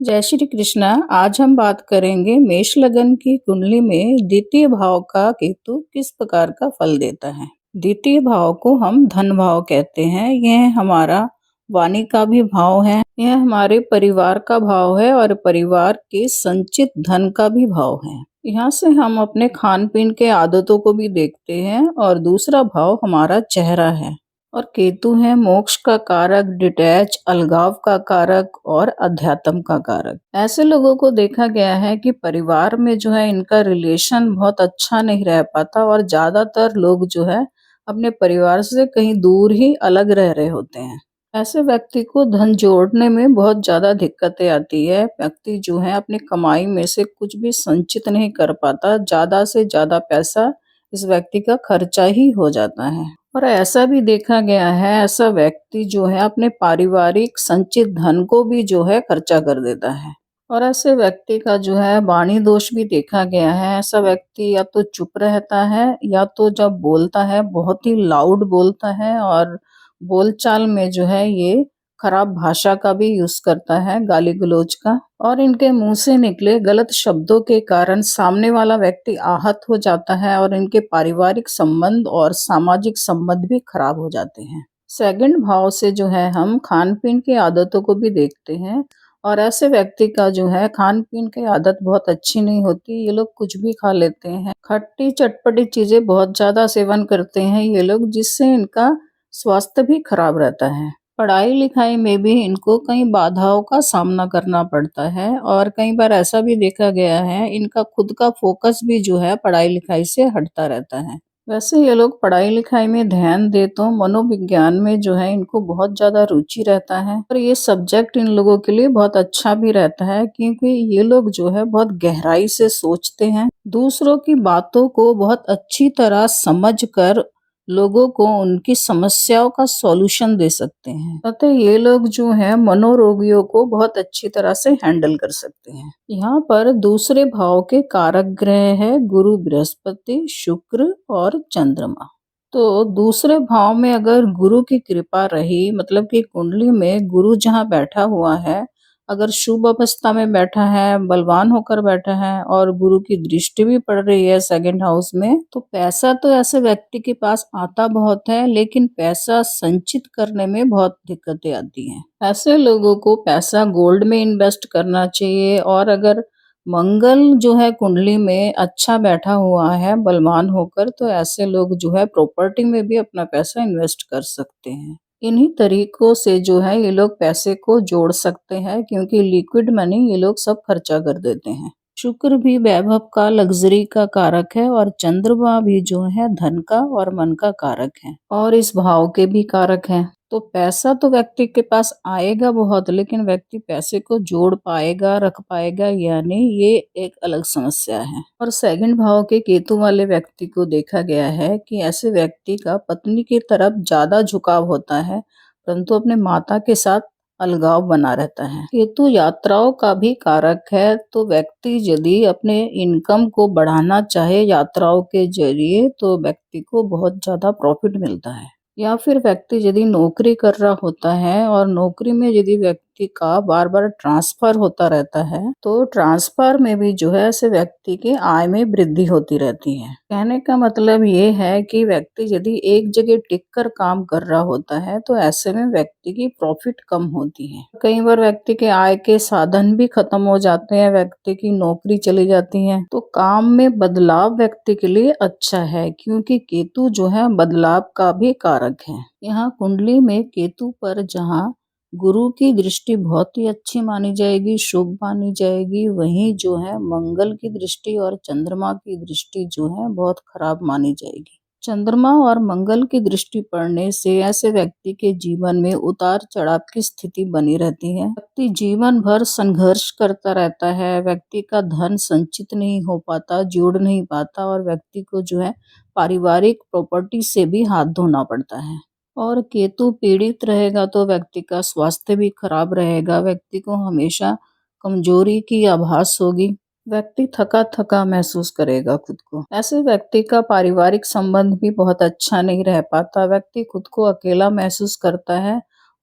जय श्री कृष्णा। आज हम बात करेंगे मेष लगन की कुंडली में द्वितीय भाव का केतु किस प्रकार का फल देता है। द्वितीय भाव को हम धन भाव कहते हैं। यह हमारा वाणी का भी भाव है। यह हमारे परिवार का भाव है और परिवार के संचित धन का भी भाव है। यहाँ से हम अपने खान पीन के आदतों को भी देखते हैं। और दूसरा भाव हमारा चेहरा है। और केतु है मोक्ष का कारक, डिटैच, अलगाव का कारक और अध्यात्म का कारक। ऐसे लोगों को देखा गया है कि परिवार में जो है इनका रिलेशन बहुत अच्छा नहीं रह पाता और ज्यादातर लोग जो है अपने परिवार से कहीं दूर ही अलग रह रहे होते हैं। ऐसे व्यक्ति को धन जोड़ने में बहुत ज्यादा दिक्कतें आती है। व्यक्ति जो है अपनी कमाई में से कुछ भी संचित नहीं कर पाता। ज्यादा से ज्यादा पैसा इस व्यक्ति का खर्चा ही हो जाता है। और ऐसा भी देखा गया है, ऐसा व्यक्ति जो है अपने पारिवारिक संचित धन को भी जो है खर्चा कर देता है। और ऐसे व्यक्ति का जो है वाणी दोष भी देखा गया है। ऐसा व्यक्ति या तो चुप रहता है या तो जब बोलता है बहुत ही लाउड बोलता है और बोलचाल में जो है ये खराब भाषा का भी यूज करता है, गाली गलौज का। और इनके मुंह से निकले गलत शब्दों के कारण सामने वाला व्यक्ति आहत हो जाता है और इनके पारिवारिक संबंध और सामाजिक संबंध भी खराब हो जाते हैं। सेकंड भाव से जो है हम खान पीन की आदतों को भी देखते हैं। और ऐसे व्यक्ति का जो है खान पीन की आदत बहुत अच्छी नहीं होती। ये लोग कुछ भी खा लेते हैं, खट्टी चटपटी चीजें बहुत ज्यादा सेवन करते हैं ये लोग, जिससे इनका स्वास्थ्य भी खराब रहता है। पढ़ाई लिखाई में भी इनको कई बाधाओं का सामना करना पड़ता है। और कई बार ऐसा भी देखा गया है इनका खुद का फोकस भी जो है पढ़ाई लिखाई से हटता रहता है। वैसे ये लोग पढ़ाई लिखाई में ध्यान दे तो मनोविज्ञान में जो है इनको बहुत ज्यादा रुचि रहता है। और ये सब्जेक्ट इन लोगों के लिए बहुत अच्छा भी रहता है क्योंकि ये लोग जो है बहुत गहराई से सोचते हैं, दूसरों की बातों को बहुत अच्छी तरह समझ कर लोगों को उनकी समस्याओं का सॉल्यूशन दे सकते हैं। अतः ये लोग जो है मनोरोगियों को बहुत अच्छी तरह से हैंडल कर सकते हैं। यहाँ पर दूसरे भाव के कारक ग्रह है गुरु, बृहस्पति, शुक्र और चंद्रमा। तो दूसरे भाव में अगर गुरु की कृपा रही, मतलब कि कुंडली में गुरु जहाँ बैठा हुआ है, अगर शुभ अवस्था में बैठा है, बलवान होकर बैठा है और गुरु की दृष्टि भी पड़ रही है सेकंड हाउस में, तो पैसा तो ऐसे व्यक्ति के पास आता बहुत है लेकिन पैसा संचित करने में बहुत दिक्कतें आती हैं। ऐसे लोगों को पैसा गोल्ड में इन्वेस्ट करना चाहिए। और अगर मंगल जो है कुंडली में अच्छा बैठा हुआ है बलवान होकर, तो ऐसे लोग जो है प्रॉपर्टी में भी अपना पैसा इन्वेस्ट कर सकते हैं। इन्हीं तरीकों से जो है ये लोग पैसे को जोड़ सकते हैं क्योंकि लिक्विड मनी ये लोग सब खर्चा कर देते हैं। शुक्र भी वैभव का, लग्जरी का कारक है और चंद्रमा भी जो है धन का और मन का कारक है और इस भाव के भी कारक हैं। तो पैसा तो व्यक्ति के पास आएगा बहुत, लेकिन व्यक्ति पैसे को जोड़ पाएगा, रख पाएगा या नहीं, ये एक अलग समस्या है। और सेकंड भाव के केतु वाले व्यक्ति को देखा गया है कि ऐसे व्यक्ति का पत्नी की तरफ ज्यादा झुकाव होता है परंतु अपने माता के साथ अलगाव बना रहता है। केतु यात्राओं का भी कारक है। तो व्यक्ति यदि अपने इनकम को बढ़ाना चाहे यात्राओं के जरिए तो व्यक्ति को बहुत ज्यादा प्रॉफिट मिलता है। या फिर व्यक्ति यदि नौकरी कर रहा होता है और नौकरी में यदि व्यक्ति का बार बार ट्रांसफर होता रहता है, तो ट्रांसफर में भी जो है ऐसे व्यक्ति की आय में वृद्धि होती रहती है। कहने का मतलब ये है कि व्यक्ति यदि एक जगह टिक कर काम कर रहा होता है तो ऐसे में व्यक्ति की प्रॉफिट कम होती है। कई बार व्यक्ति के आय के साधन भी खत्म हो जाते हैं, व्यक्ति की नौकरी चली जाती है। तो काम में बदलाव व्यक्ति के लिए अच्छा है क्योंकि केतु जो है बदलाव का भी कारक है। यहाँ कुंडली में केतु पर जहाँ गुरु की दृष्टि बहुत ही अच्छी मानी जाएगी, शुभ मानी जाएगी, वहीं जो है मंगल की दृष्टि और चंद्रमा की दृष्टि जो है बहुत खराब मानी जाएगी। चंद्रमा और मंगल की दृष्टि पड़ने से ऐसे व्यक्ति के जीवन में उतार चढ़ाव की स्थिति बनी रहती है। व्यक्ति जीवन भर संघर्ष करता रहता है, व्यक्ति का धन संचित नहीं हो पाता, जोड़ नहीं पाता और व्यक्ति को जो है पारिवारिक प्रॉपर्टी से भी हाथ धोना पड़ता है। और केतु पीड़ित रहेगा तो व्यक्ति का स्वास्थ्य भी खराब रहेगा, व्यक्ति को हमेशा कमजोरी की आभास होगी, व्यक्ति थका थका महसूस करेगा खुद को। ऐसे व्यक्ति का पारिवारिक संबंध भी बहुत अच्छा नहीं रह पाता, व्यक्ति खुद को अकेला महसूस करता है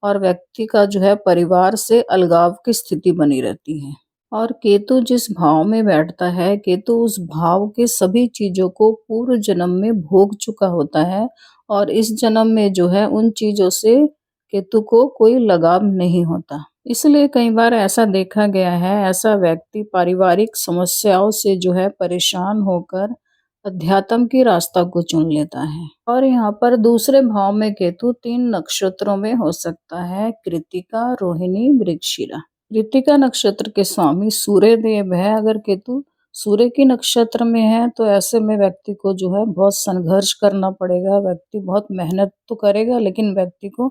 और व्यक्ति का जो है परिवार से अलगाव की स्थिति बनी रहती है। और केतु जिस भाव में बैठता है, केतु उस भाव के सभी चीजों को पूर्व जन्म में भोग चुका होता है और इस जन्म में जो है उन चीजों से केतु को कोई लगाव नहीं होता। इसलिए कई बार ऐसा देखा गया है, ऐसा व्यक्ति पारिवारिक समस्याओं से जो है परेशान होकर अध्यात्म की रास्ता को चुन लेता है। और यहाँ पर दूसरे भाव में केतु 3 नक्षत्रों में हो सकता है, कृत्तिका, रोहिणी, मृगशिरा। कृत्तिका नक्षत्र के स्वामी सूर्य देव है। अगर केतु सूर्य की नक्षत्र में है तो ऐसे में व्यक्ति को जो है बहुत संघर्ष करना पड़ेगा। व्यक्ति बहुत मेहनत तो करेगा लेकिन व्यक्ति को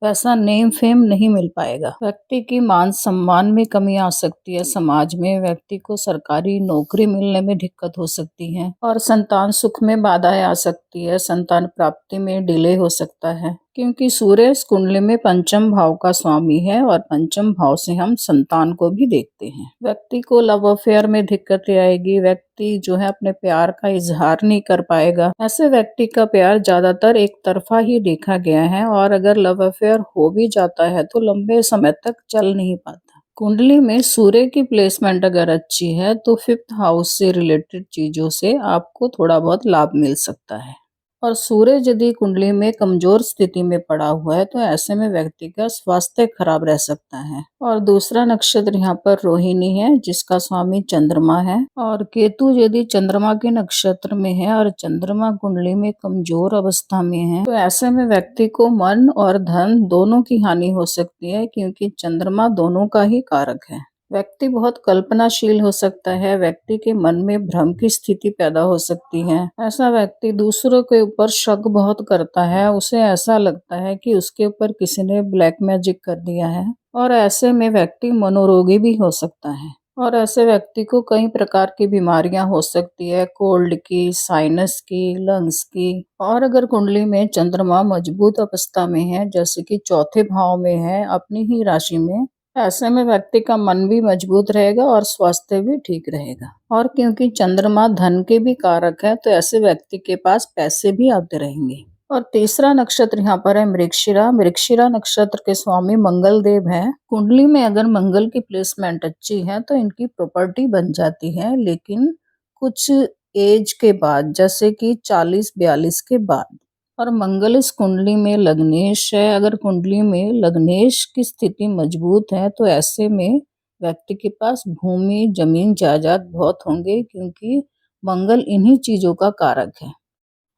वैसा नेम फेम नहीं मिल पाएगा। व्यक्ति की मान सम्मान में कमी आ सकती है समाज में। व्यक्ति को सरकारी नौकरी मिलने में दिक्कत हो सकती है और संतान सुख में बाधाएं आ सकती है। संतान प्राप्ति में डिले हो सकता है क्योंकि सूर्य इस कुंडली में पंचम भाव का स्वामी है और पंचम भाव से हम संतान को भी देखते हैं। व्यक्ति को लव अफेयर में दिक्कतें आएगी। व्यक्ति जो है अपने प्यार का इजहार नहीं कर पाएगा। ऐसे व्यक्ति का प्यार ज्यादातर एक तरफा ही देखा गया है और अगर लव अफेयर हो भी जाता है तो लंबे समय तक चल नहीं पाता। कुंडली में सूर्य की प्लेसमेंट अगर अच्छी है तो 5th हाउस से रिलेटेड चीजों से आपको थोड़ा बहुत लाभ मिल सकता है। और सूर्य यदि कुंडली में कमजोर स्थिति में पड़ा हुआ है तो ऐसे में व्यक्ति का स्वास्थ्य खराब रह सकता है। और दूसरा नक्षत्र यहाँ पर रोहिणी है जिसका स्वामी चंद्रमा है। और केतु यदि चंद्रमा के नक्षत्र में है और चंद्रमा कुंडली में कमजोर अवस्था में है तो ऐसे में व्यक्ति को मन और धन दोनों की हानि हो सकती है क्योंकि चंद्रमा दोनों का ही कारक है। व्यक्ति बहुत कल्पनाशील हो सकता है। व्यक्ति के मन में भ्रम की स्थिति पैदा हो सकती है। ऐसा व्यक्ति दूसरों के ऊपर शक बहुत करता है। उसे ऐसा लगता है कि उसके ऊपर किसी ने ब्लैक मैजिक कर दिया है और ऐसे में व्यक्ति मनोरोगी भी हो सकता है। और ऐसे व्यक्ति को कई प्रकार की बीमारियां हो सकती है, कोल्ड की, साइनस की, लंग्स की। और अगर कुंडली में चंद्रमा मजबूत अवस्था में है जैसे कि चौथे भाव में है अपनी ही राशि में, ऐसे में व्यक्ति का मन भी मजबूत रहेगा और स्वास्थ्य भी ठीक रहेगा। और क्योंकि चंद्रमा धन के भी कारक है तो ऐसे व्यक्ति के पास पैसे भी आते रहेंगे। और तीसरा नक्षत्र यहाँ पर है मृगशिरा। मृगशिरा नक्षत्र के स्वामी मंगल देव है। कुंडली में अगर मंगल की प्लेसमेंट अच्छी है तो इनकी प्रॉपर्टी बन जाती है लेकिन कुछ एज के बाद जैसे कि 40-42 के बाद। और मंगल इस कुंडली में लग्नेश है। अगर कुंडली में लग्नेश की स्थिति मजबूत है तो ऐसे में व्यक्ति के पास भूमि, जमीन, जायदाद बहुत होंगे क्योंकि मंगल इन्हीं चीजों का कारक है।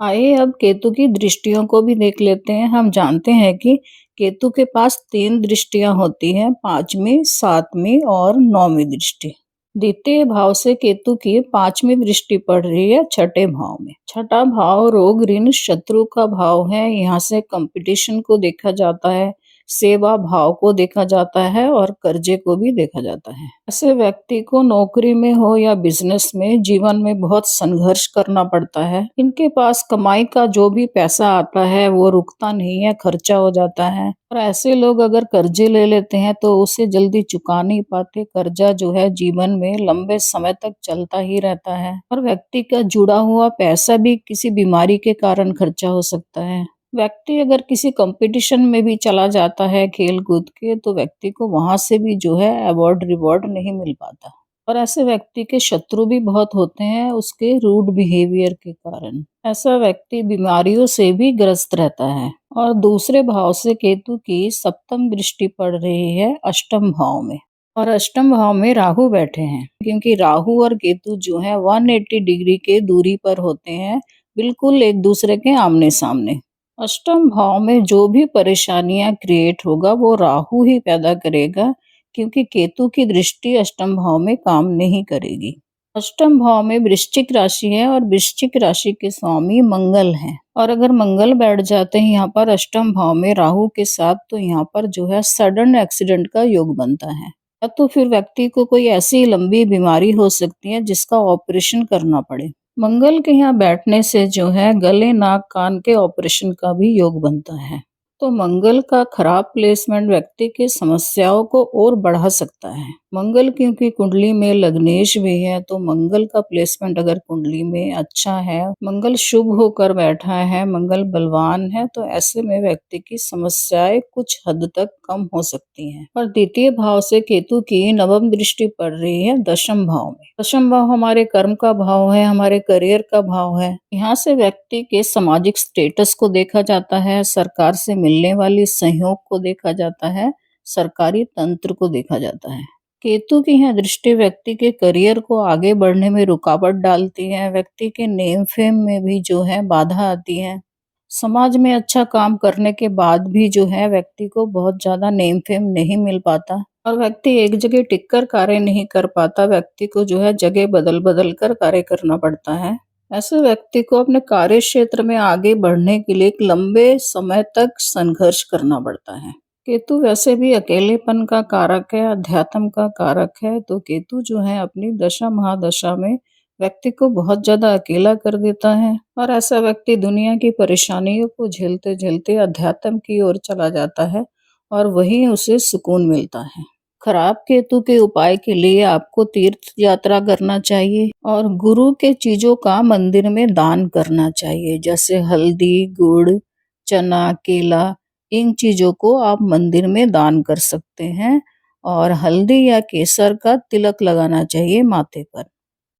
आइए अब केतु की दृष्टियों को भी देख लेते हैं। हम जानते हैं कि केतु के पास 3 दृष्टियां होती हैं, 5वीं, 7वीं और 9वीं दृष्टि। द्वितीय भाव से केतु की 5वीं दृष्टि पड़ रही है 6ठे भाव में। 6ठा भाव रोग, ऋण, शत्रु का भाव है। यहाँ से कंपटीशन को देखा जाता है, सेवा भाव को देखा जाता है और कर्जे को भी देखा जाता है। ऐसे व्यक्ति को नौकरी में हो या बिजनेस में जीवन में बहुत संघर्ष करना पड़ता है। इनके पास कमाई का जो भी पैसा आता है वो रुकता नहीं है, खर्चा हो जाता है। और ऐसे लोग अगर कर्जे ले लेते हैं तो उसे जल्दी चुका नहीं पाते। कर्जा जो है जीवन में लंबे समय तक चलता ही रहता है और व्यक्ति का जुड़ा हुआ पैसा भी किसी बीमारी के कारण खर्चा हो सकता है। व्यक्ति अगर किसी कंपटीशन में भी चला जाता है खेल कूद के तो व्यक्ति को वहां से भी जो है अवार्ड रिवॉर्ड नहीं मिल पाता। और ऐसे व्यक्ति के शत्रु भी बहुत होते हैं उसके रूड बिहेवियर के कारण। ऐसा व्यक्ति बीमारियों से भी ग्रस्त रहता है। और दूसरे भाव से केतु की 7वीं दृष्टि पड़ रही है 8म भाव में। और 8म भाव में राहु बैठे हैं क्योंकि राहु और केतु जो है 180 डिग्री के दूरी पर होते हैं, बिल्कुल एक दूसरे के आमने सामने। 8म भाव में जो भी परेशानियां क्रिएट होगा वो राहु ही पैदा करेगा क्योंकि केतु की दृष्टि 8म भाव में काम नहीं करेगी। 8म भाव में वृश्चिक राशि है और वृश्चिक राशि के स्वामी मंगल हैं। और अगर मंगल बैठ जाते हैं यहाँ पर 8म भाव में राहु के साथ तो यहाँ पर जो है सडन एक्सीडेंट का योग बनता है। या तो फिर व्यक्ति को कोई ऐसी लंबी बीमारी हो सकती है जिसका ऑपरेशन करना पड़े। मंगल के यहाँ बैठने से जो है गले, नाक, कान के ऑपरेशन का भी योग बनता है। तो मंगल का खराब प्लेसमेंट व्यक्ति की समस्याओं को और बढ़ा सकता है। मंगल क्योंकि कुंडली में लग्नेश भी है, तो मंगल का प्लेसमेंट अगर कुंडली में अच्छा है, मंगल शुभ होकर बैठा है, मंगल बलवान है, तो ऐसे में व्यक्ति की समस्याएं कुछ हद तक कम हो सकती हैं। और द्वितीय भाव से केतु की नवम दृष्टि पड़ रही है दशम भाव में। दशम भाव हमारे कर्म का भाव है, हमारे करियर का भाव है। यहाँ से व्यक्ति के सामाजिक स्टेटस को देखा जाता है, सरकार से मिलने वाली सहयोग को देखा जाता है, सरकारी तंत्र को देखा जाता है। केतु की यह दृष्टि व्यक्ति के करियर को आगे बढ़ने में रुकावट डालती है, व्यक्ति के नेम फेम में भी जो है बाधा आती है। समाज में अच्छा काम करने के बाद भी जो है व्यक्ति को बहुत ज्यादा नेम फेम नहीं मिल पाता और व्यक्ति एक जगह टिककर कार्य नहीं कर पाता, व्यक्ति को जो है जगह बदल बदल कर कार्य करना पड़ता है। ऐसे व्यक्ति को अपने कार्य क्षेत्र में आगे बढ़ने के लिए एक लंबे समय तक संघर्ष करना पड़ता है। केतु वैसे भी अकेलेपन का कारक है, अध्यात्म का कारक है, तो केतु जो है अपनी दशा महादशा में व्यक्ति को बहुत ज्यादा अकेला कर देता है और ऐसा व्यक्ति दुनिया की परेशानियों को झेलते झेलते अध्यात्म की ओर चला जाता है और वहीं उसे सुकून मिलता है। खराब केतु के उपाय के लिए आपको तीर्थ यात्रा करना चाहिए और गुरु के चीजों का मंदिर में दान करना चाहिए, जैसे हल्दी, गुड़, चना, केला, इन चीजों को आप मंदिर में दान कर सकते हैं और हल्दी या केसर का तिलक लगाना चाहिए माथे पर।